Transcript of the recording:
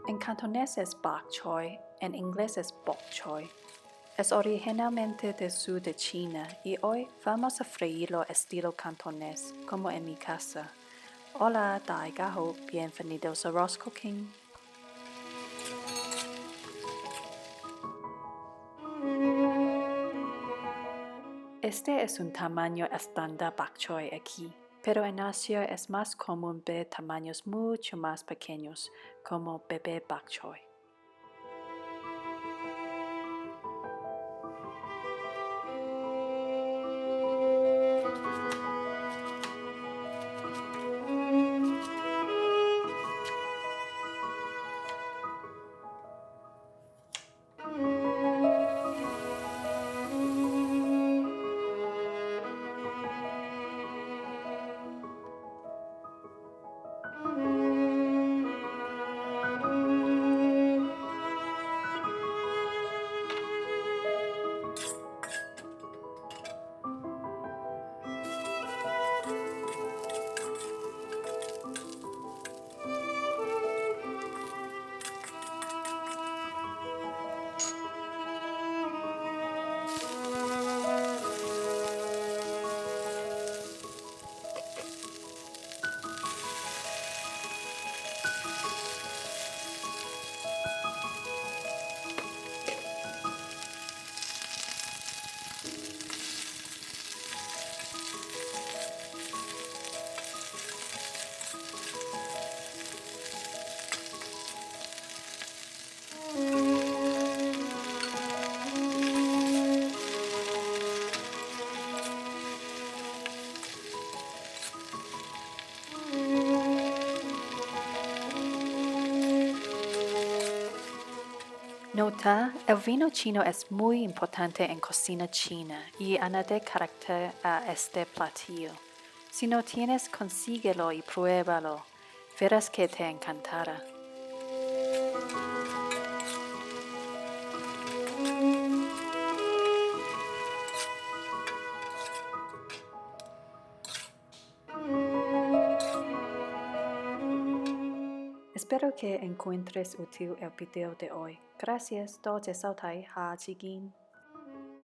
En cantonés es Bok Choy, en inglés es Bok Choy. Es originalmente del sur de China y hoy vamos a freírlo estilo cantonés, como en mi casa. Hola, Daigaho, bienvenidos a Ross Cooking. Este es un tamaño estándar Bok Choy aquí, pero en Asia es más común ver tamaños mucho más pequeños, como bebé Bok Choy. Nota, el vino chino es muy importante en cocina china y añade carácter a este platillo. Si no tienes, consíguelo y pruébalo. Verás que te encantará. Espero que encuentres útil el video de hoy. Gracias, 多謝收睇，下次見。